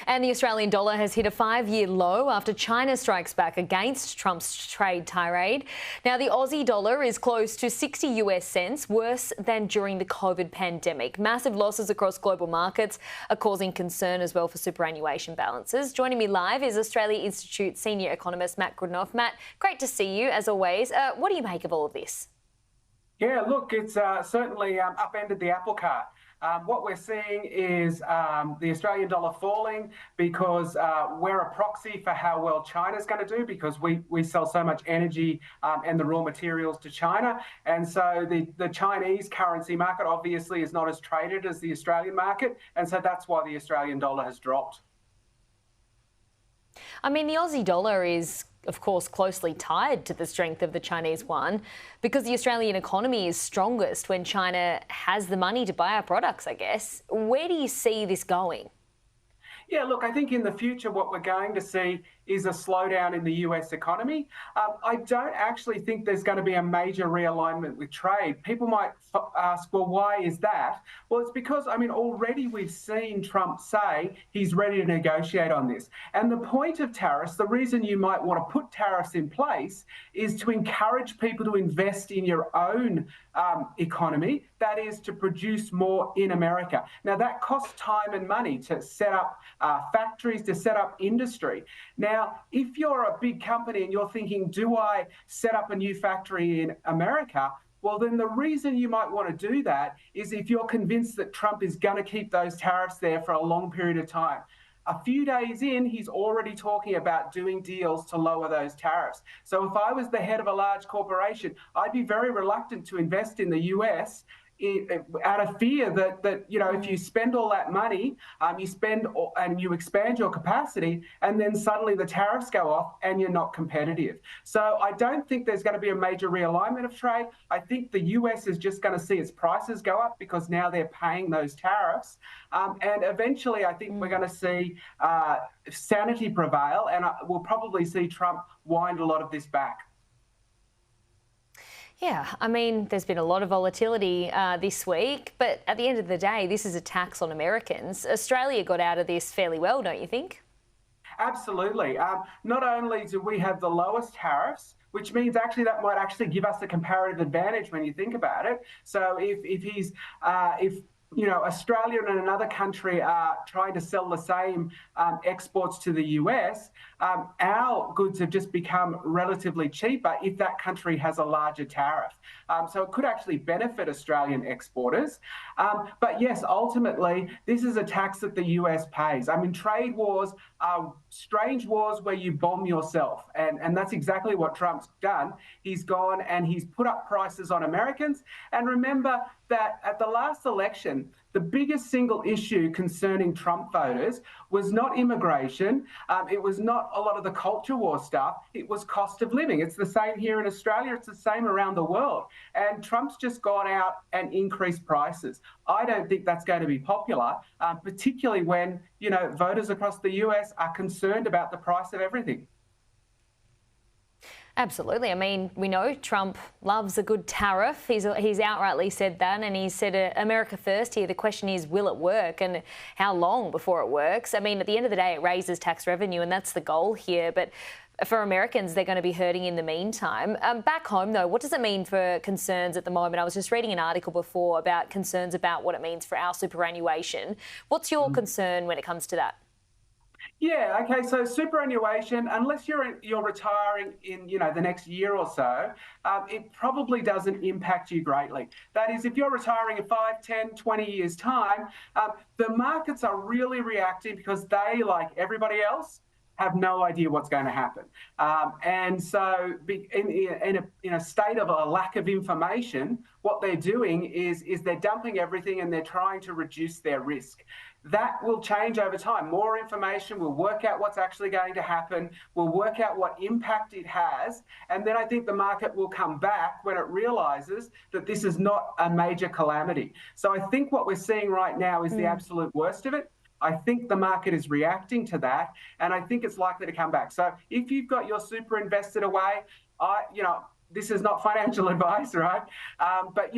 And the Australian dollar has hit a 5-year low after China strikes back against Trump's trade tirade. Now, the Aussie dollar is close to 60 US cents, worse than during the COVID pandemic. Massive losses across global markets are causing concern as well for superannuation balances. Joining me live is Australia Institute senior economist Matt Grudnoff. Matt, great to see you as always. What do you make of all of this? Yeah, look, it's certainly upended the apple cart. What we're seeing is the Australian dollar falling because we're a proxy for how well China's going to do, because we sell so much energy and the raw materials to China. And so the Chinese currency market obviously is not as traded as the Australian market. And so that's why the Australian dollar has dropped. I mean, the Aussie dollar is, of course, closely tied to the strength of the Chinese yuan because the Australian economy is strongest when China has the money to buy our products, I guess. Where do you see this going? Yeah, look, I think in the future what we're going to see is a slowdown in the US economy. I don't actually think there's going to be a major realignment with trade. People might ask, well, why is that? Well, it's because, already we've seen Trump say he's ready to negotiate on this. And the point of tariffs, the reason you might want to put tariffs in place is to encourage people to invest in your own economy, that is to produce more in America. Now, that costs time and money to set up factories, to set up industry. Now, if you're a big company and you're thinking, do I set up a new factory in America? Well, then the reason you might want to do that is if you're convinced that Trump is going to keep those tariffs there for a long period of time. A few days in, he's already talking about doing deals to lower those tariffs. So if I was the head of a large corporation, I'd be very reluctant to invest in the US out of fear that if you spend all that money, you expand your capacity, and then suddenly the tariffs go off and you're not competitive. So I don't think there's going to be a major realignment of trade. I think the US is just going to see its prices go up because now they're paying those tariffs. And eventually I think we're going to see sanity prevail, and we'll probably see Trump wind a lot of this back. Yeah, there's been a lot of volatility this week, but at the end of the day, this is a tax on Americans. Australia got out of this fairly well, don't you think? Absolutely. Not only do we have the lowest tariffs, which means actually that might actually give us a comparative advantage when you think about it. So if Australia and another country are trying to sell the same exports to the US, our goods have just become relatively cheaper if that country has a larger tariff. So it could actually benefit Australian exporters. But yes, ultimately, this is a tax that the US pays. Trade wars are strange wars where you bomb yourself. And that's exactly what Trump's done. He's gone and he's put up prices on Americans. And remember that at the last election, the biggest single issue concerning Trump voters was not immigration. It was not a lot of the culture war stuff. It was cost of living. It's the same here in Australia. It's the same around the world. And Trump's just gone out and increased prices. I don't think that's going to be popular, particularly when, voters across the US are concerned about the price of everything. Absolutely. We know Trump loves a good tariff. He's outrightly said that, and he said America first here. The question is, will it work, and how long before it works? At the end of the day, it raises tax revenue, and that's the goal here. But for Americans, they're going to be hurting in the meantime. Back home, though, what does it mean for concerns at the moment? I was just reading an article before about concerns about what it means for our superannuation. What's your concern when it comes to that? Yeah, okay, so superannuation, unless you're retiring in, the next year or so, it probably doesn't impact you greatly. That is, if you're retiring in 5, 10, 20 years' time, the markets are really reacting because they, like everybody else, have no idea what's going to happen. And so in a state of a lack of information, what they're doing is they're dumping everything and they're trying to reduce their risk. That will change over time. More information, we'll work out what's actually going to happen, we'll work out what impact it has, and then I think the market will come back when it realises that this is not a major calamity. So I think what we're seeing right now is the absolute worst of it. I think the market is reacting to that, and I think it's likely to come back. So if you've got your super invested away, this is not financial advice, right? But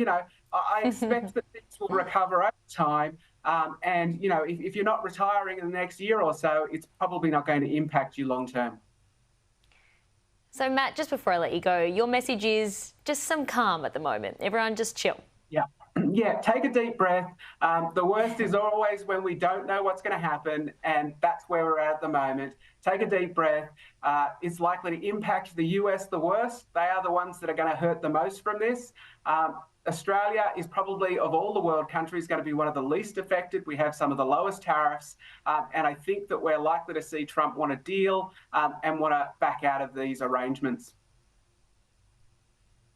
I expect that things will recover over time. And, you know, if you're not retiring in the next year or so, it's probably not going to impact you long term. So, Matt, just before I let you go, your message is just some calm at the moment. Everyone just chill. Yeah. Yeah, take a deep breath. The worst is always when we don't know what's going to happen, and that's where we're at the moment. Take a deep breath. It's likely to impact the US the worst. They are the ones that are going to hurt the most from this. Australia is probably, of all the world countries, going to be one of the least affected. We have some of the lowest tariffs, and I think that we're likely to see Trump want to deal and want to back out of these arrangements.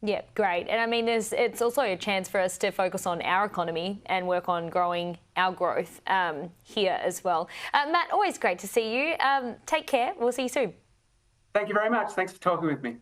Yeah, great. And I mean, it's also a chance for us to focus on our economy and work on growing our growth here as well. Matt, always great to see you. Take care. We'll see you soon. Thank you very much. Thanks for talking with me.